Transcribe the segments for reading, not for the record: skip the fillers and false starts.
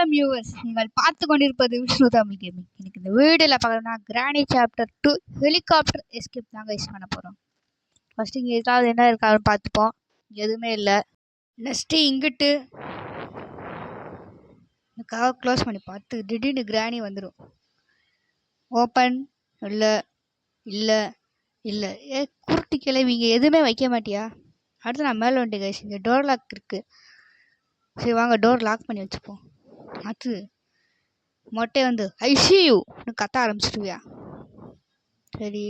வணக்கம் வியூவர்ஸ், நீங்கள் பார்த்து கொண்டிருப்பது விஷ்ணு தமிழ் கேமிங். எனக்கு இந்த வீடியோவில் பார்க்கணும்னா கிராணி சாப்டர் 2 ஹெலிகாப்டர் எஸ்கேப் தாங்க யூஸ் பண்ண போகிறோம். ஃபஸ்ட்டு இங்கே ஏதாவது என்ன இருக்காதுன்னு பார்த்துப்போம். எதுவுமே இல்லை. நெக்ஸ்ட்டு இங்கிட்டு கவர் க்ளோஸ் பண்ணி பார்த்து திடீர்னு கிராணி வந்துடும். ஓப்பன் இல்லை இல்லை இல்லை. குருட்டு கிளவி இங்கே எதுவுமே வைக்க மாட்டியா? அடுத்து நான் மேலே வந்துட்டு கைஸ், இங்கே டோர் லாக் இருக்குது. சரி வாங்க டோர் லாக் பண்ணி வச்சுப்போம். அது மொட்டை வந்து ஐசியூன்னு கத்த ஆரம்பிச்சிடுவியா? சரி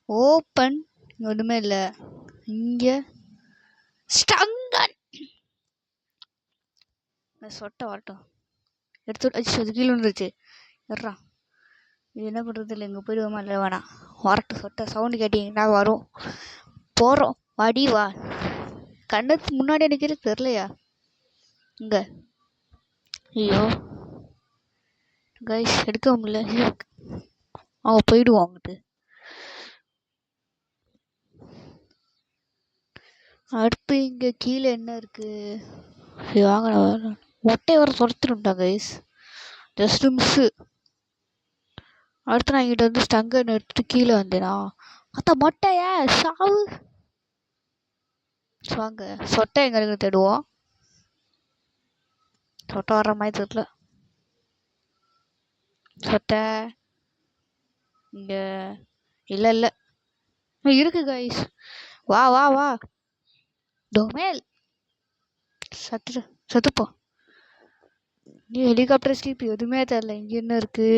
ஓப்பன். இங்கே ஒன்றுமே இல்லை. இங்கே ஸ்டங்கன் சொட்டை வரட்டும் எடுத்து அது கீழே வந்துருச்சு. எட்றா இது என்ன பண்ணுறது இல்லை. இங்கே போயிடுவோமா? இல்லை வேணாம், வரட்டும். சொட்டை சவுண்டு கேட்டிங்கன்னா வரும். போகிறோம், வடி வா. கண்ணுக்கு முன்னாடி எனக்கு தெரிலையா இங்கே? ஐயோ கைஸ் எடுக்க முடியல. அவங்க போயிடுவோம் அங்கிட்டு. அடுத்து இங்கே கீழே என்ன இருக்கு? வாங்க மொட்டை வர துரத்துருண்டா கைஸ், ஜஸ்ட் மிஸ்ஸு. அடுத்து நான் இங்கிட்ட வந்து ஸ்டங்கன் எடுத்துட்டு கீழே வந்தேனா அத்த மொட்டைய சாவு. வாங்க சொட்டை எங்க இருக்கு தேடுவோம். சொட்டை வர்ற மாதிரி தெரியல. சொட்டை இங்க இல்லை இல்லை இருக்கு கைஸ். வா வா வா டொமேல் சத்துப்போ. நீ ஹெலிகாப்டர் ஸ்லீப் எதுவுமே தெரில. இங்கே என்ன இருக்கு?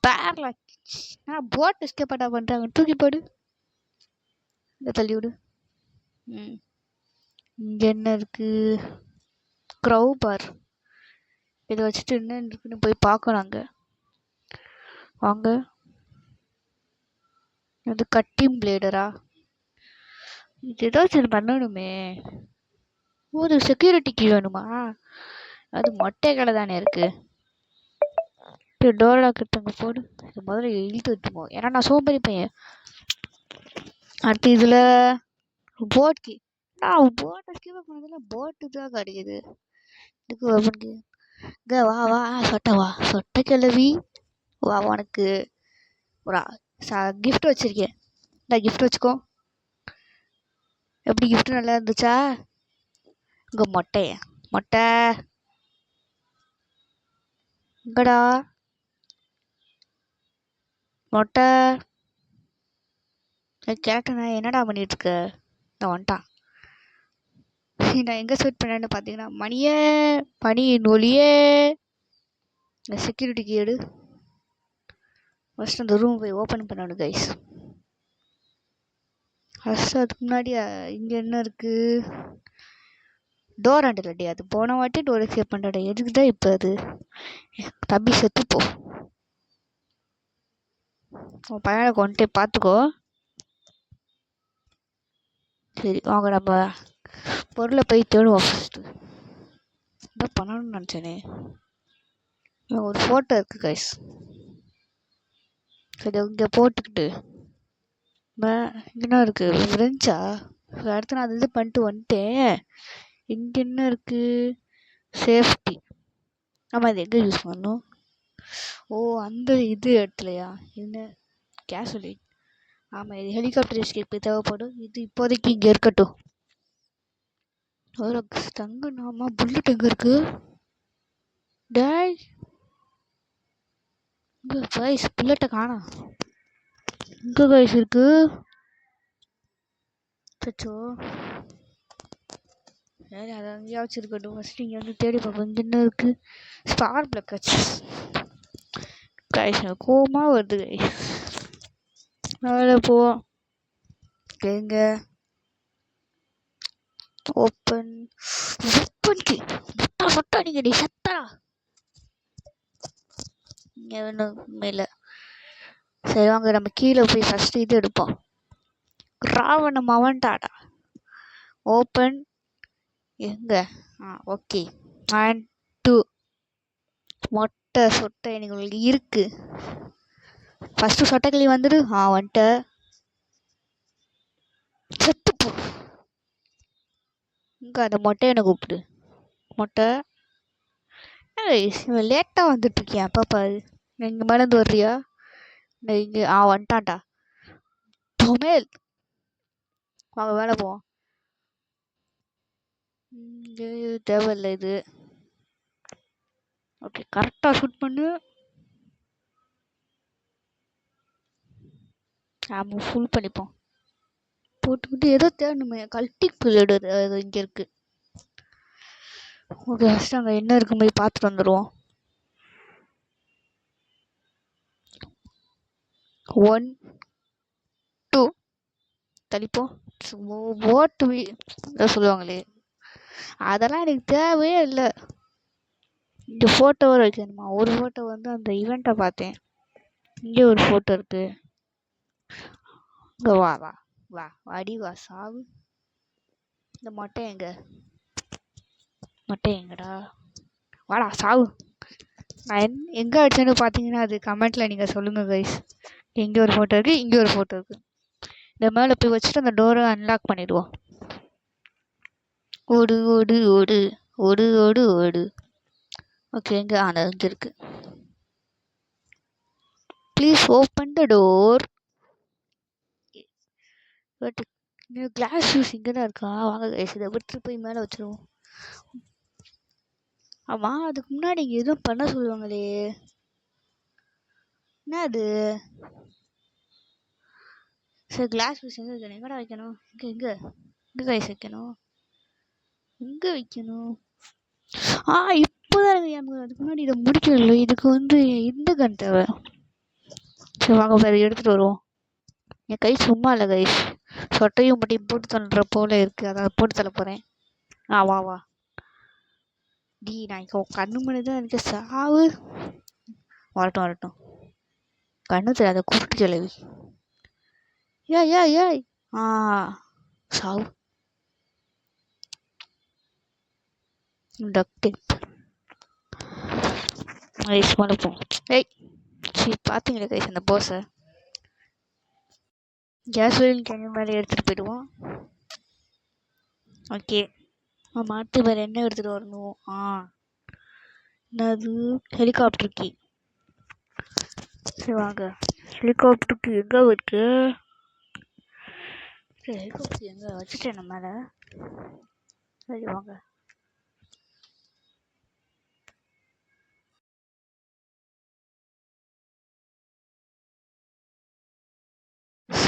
பேரலாக். போட் எஸ்கேப் பண்ணுறாங்க. தூக்கி போடு, இந்த தள்ளி விடு. இங்கே என்ன இருக்கு? க்ரௌ பார். இதை வச்சுட்டு என்ன இருக்குன்னு போய் பார்க்கணும். அங்கே வாங்க. அது கட்டிங் பிளேடரா? இது ஏதாச்சும் பண்ணணுமே. ஒரு செக்யூரிட்டிக்கு வேணுமா? அது மொட்டை கடை தானே இருக்கு. டோர் லாக் எடுத்துங்க போடு. இது முதல்ல இழுத்து வச்சுப்போம், ஏன்னா நான் சோம்பேறி பையன். அடுத்து இதில் போட்கி. நான் போட்டை ஸ்கிப் பண்ணதில்ல, போட்டு தான் கிடைக்குது. இதுக்கு ஓப்பனுக்கு இங்கே வா வா சொட்டை வா. சொட்டை கிளவி வா. உனக்கு ஒரு கிஃப்ட் வச்சுருக்கேன். நான் கிஃப்ட் வச்சுக்கோ. எப்படி கிஃப்ட் நல்லா இருந்துச்சா? இங்கே மொட்டை இங்கடா மொட்டை. கேட்டேண்ணா என்னடா பண்ணிட்டு இருக்க? நான் வந்துட்டான். நான் எங்கே சர்ச் பண்ணேன்னு பார்த்தீங்கன்னா பனியின் ஒளியே செக்யூரிட்டி கேடு. ஃபஸ்ட் அந்த ரூம் போய் ஓப்பன் பண்ணணும் கைஸ். ஃபஸ்ட் அதுக்கு முன்னாடி இங்கே என்ன இருக்குது? டோர் ஹேண்டில் அடி. அது போன வாட்டி டோர் எஸ்கேப் பண்ணுறா. எதுக்கு தான் இப்போ அது? தம்பி செத்துப்போ. உன் பையனை கொண்டு பார்த்துக்கோ. சரி வாங்க நம்ம பொருளை போய் தேடுவோம். ஃபஸ்ட்டு இதான் பண்ணணும்னு நினச்சேனே. ஒரு ஃபோட்டோ இருக்குது கைஸ். சரி இங்கே போட்டுக்கிட்டு இங்கே இருக்குது ஃப்ரெண்ட்ஸா. அடுத்து நான் அது இது பண்ணிட்டு வந்துட்டேன். இங்கே என்ன இருக்குது? சேஃப்டி. ஆமாம், இது எங்கே யூஸ் பண்ணணும்? ஓ அந்த இது இடத்துலையா? என்ன கேஷுவலி. ஆமாம், இது ஹெலிகாப்டர் எஸ்கேப் தேவைப்படும். இது இப்போதைக்கு இங்கே இருக்கட்டும். ஒரு ஸ்டங்கன். ஆமாம், புல்லட் எங்கே இருக்குது? டேய் இங்கே கைஸ் புல்லட்டை காணோம். இங்கே கைஸ் இருக்கு. சச்சோ சரி, அதை அங்கேயாச்சும் இருக்கட்டும். ஃபஸ்ட்டு இங்கே வந்து தேடி பார்ப்போம். இங்கே என்ன இருக்குது? ஸ்பார் பிளக் வச்சு கைஸ் கோவமாக வருது கைஸ். மேலே போவோம். எங்க ஓப்பன் ஓப்பன்க்கு சொட்டா நீங்கள் நீ சத்தா இங்கே வேணும் மேலே. சரி வாங்க நம்ம கீழே போய் ஃபஸ்ட்டு இது எடுப்போம். ராவணம் அவன்டாடா. ஓப்பன் எங்க? ஓகே 1 2. மொட்டை சொட்டை எனக்கு உங்களுக்கு இருக்கு. ஃபஸ்ட்டு சொட்டைக்கிளி வந்துடு. வந்துட்ட செத்துப்போ. இங்கே அந்த மொட்டையனை கூப்பிடு. மொட்டை இவன் லேட்டாக வந்துட்டுருக்கியா பாப்பா? இங்கே மேலேருந்து வர்றியா? இங்கே வந்துட்டான்டா தொமேல். வாங்க வேலை போவோம். இங்கே தேவையில்லை இது. ஓகே கரெக்டாக ஷூட் பண்ணு. ஆமாம் ஃபுல் பண்ணிப்போம். போட்டுக்கிட்டு ஏதோ தேடணுமே. கல்டிக் பிளேடு அது இங்கே இருக்குது. ஓகே ஃபஸ்ட்டு அங்கே என்ன இருக்கும் போய் பார்த்துட்டு வந்துடுவோம். 1 2 தள்ளிப்போம். ஓட்டு சொல்லுவாங்களே, அதெல்லாம் எனக்கு தேவையே இல்லை. இந்த ஃபோட்டோ வர வைக்கணுமா? ஒரு ஃபோட்டோ வந்து அந்த ஈவெண்ட்டை பார்த்தேன். இங்கே ஒரு ஃபோட்டோ இருக்குது. இங்கே வா வா வா வாடி வா சாவு. இந்த மொட்டை எங்கடா? வாடா சாவு. நான் எங்கே அடிச்சேன்னு பார்த்தீங்கன்னா அது கமெண்ட்டில் நீங்கள் சொல்லுங்கள் கைஸ். இங்கே ஒரு ஃபோட்டோ இருக்குது, இங்கே ஒரு ஃபோட்டோ இருக்குது. இந்த மேலே போய் வச்சுட்டு அந்த டோரை அன்லாக் பண்ணிடுவோம். ஓடு ஓடு ஓடு ஓடு ஓடு ஓடு. ஓகே எங்கே இங்கே இருக்குது. Please open the door. But glass shoes இங்கே தான் இருக்கா? வாங்க கைஸ் இதை விட்டு போய் மேலே வச்சுருவோம். ஆமாம் அதுக்கு முன்னாடி இங்கே எதுவும் பண்ண சொல்லுவாங்களே, என்ன அது? சரி கிளாஸ் பீஸ் எங்கே வைக்கணும்? எங்கடா வைக்கணும்? எங்கே கைஸ் வைக்கணும்? எங்கே வைக்கணும்? இப்போதான் அதுக்கு முன்னாடி இதை முடிக்கல. இதுக்கு வந்து இந்த கன் தேவை. சரி வாங்க வேறு எடுத்துகிட்டு வருவோம். என் கை சும்மா இல்லை கைஸ், சொட்டையும் மட்டும் போட்டு தள்ளுற போல இருக்குது. அதான் போட்டு தள்ள போகிறேன். வா வா டி. நான் இப்போ கண்ணு மணி தான் இருக்க சாவு. வரட்டும் கண்ணு தெரியாத கூப்பிட்டு கிளவி. ஏய் சாவு. டக்ட் டேப் கைஸ் மலைப்போம். சரி பார்த்தீங்களா கைஸ் அந்த போஸை? கேஸ்வெல் கேன் மேலே எடுத்துகிட்டு போயிடுவோம். ஓகே மாட்டு வேறு என்ன எடுத்துகிட்டு வரணும்? என்னது? Helicopter key. சரி வாங்க. ஹெலிகாப்டருக்கு எங்கே இருக்கு? சரி ஹெலிகாப்டர் எங்கே வச்சுட்டேன் நம்ம மேலே. சரி வாங்க.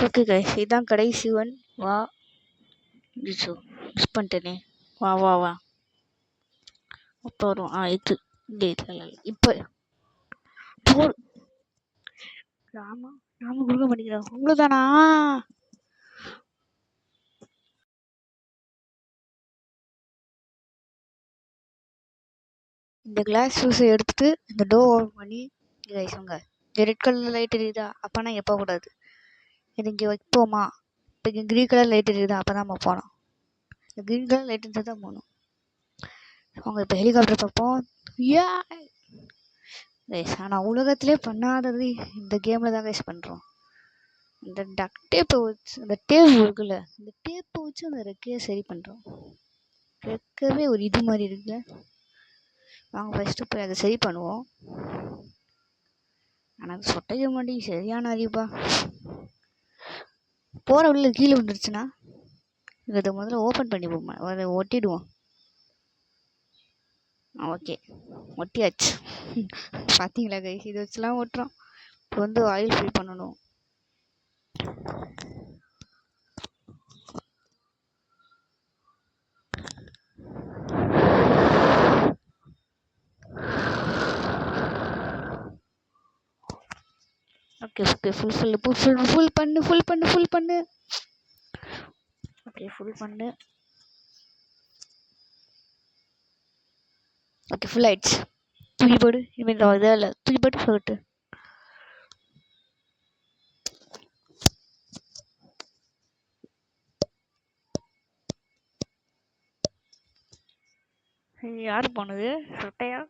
ஓகே கைஸ் இதுதான் கடைசி ஒன். வா மிஸ் பண்ணிட்டேனே. வா அப்போ வரும். இது இங்கே இல்லை இப்போ போ. நாம கொடுக்க மாட்டேங்கிறோம். உங்களுக்கு தானா? இந்த கிளாஸ் ஷூஸை எடுத்துட்டு இந்த டோர் ஓப்பன் பண்ணி கைஸுங்க இந்த ரெட் கலர் லைட் எரியுதா? அப்போனா எப்போ கூடாது. இது இங்கே வைப்போமா? இப்போ இங்கே க்ரீன் கலர் லைட் எரியுதா? அப்போ தான் நம்ம போனோம். இந்த க்ரீன் கலர் லைட் இருந்தால் தான் போகணும். அவங்க இப்போ ஹெலிகாப்டர் பார்ப்போம். கைஸ் ஆனால் உலகத்திலே பண்ணாதது இந்த கேமில் தான் கைஸ் பண்ணுறோம். இந்த டக் டேப்பை வச்சு அந்த டேப் இருக்குல்ல, இந்த டேப்பை வச்சு அந்த ரெக்கையை சரி பண்ணுறோம். ரெக்கவே ஒரு இது மாதிரி இருக்குல்ல. வாங்க ஃபஸ்ட்டு போய் அதை சரி பண்ணுவோம். எனக்கு சொட்டைக்க மாட்டேங்க சரியான அறிவுப்பா. போகிற உள்ள கீழே வந்துருச்சுன்னா இதை முதல்ல ஓப்பன் பண்ணி போமா அதை ஒட்டிடுவோம். ஓகே ஒட்டியாச்சு. பார்த்தீங்களா கைஸ் இதை வச்சுலாம் ஓட்டுறோம். இப்போ வந்து ஆயில் ஃபில் பண்ணணும். ஓகே ஃபுல் பண்ணு. ஓகே ஃபுல் பண்ணு. ஓகே ஃபுல் ஆயிடுச்சு. தூக்கி போடு. இனிமேல் இதாக இல்லை, தூக்கி போட்டு போட்டு. யார் போனது? சொட்டையா?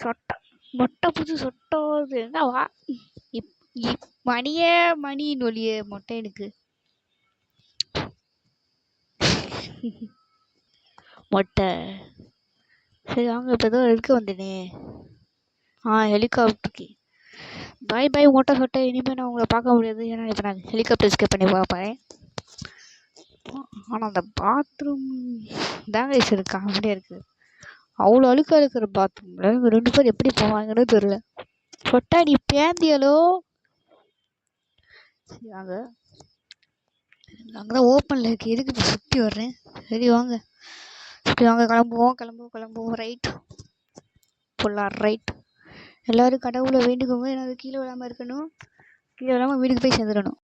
சொட்டை மொட்டை புது சொட்டோது என்ன வா. மணின்னு ஒளிய மொட்டை எனக்கு மொட்டை சரி வாங்க, இப்போ ஏதோ இருக்க வந்தேனே. ஹெலிகாப்டருக்கு பாய் பாய் மொட்டை சொட்டை. இனிமேல் நான் உங்களை பார்க்க முடியாது, ஏன்னா இப்போ நான் ஹெலிகாப்டர் எஸ்கேப் பண்ணி பார்ப்பேன். ஆனால் அந்த பாத்ரூம் தாங்க இருக்கு, காமெடியாக இருக்குது. அவ்வளோ அழுக்காக இருக்கிற பாத்ரூமில் இவங்க 2 பேர் எப்படி போவாங்கன்னு தெரில. சொட்டா நீ பேந்தியலோ. சரி வாங்க, அங்கே தான் ஓப்பனில் இருக்குது, எதுக்கு இப்போ சுற்றி வர்றேன். சரி வாங்க கிளம்புவோம். ரைட் போடலாம், ரைட். எல்லோரும் கடவுளை வேண்டுக்கோங்க, ஏன்னா அது கீழே விழாமல் இருக்கணும். கீழே விழாமல் வீட்டுக்கு போய் சேர்ந்துடணும்.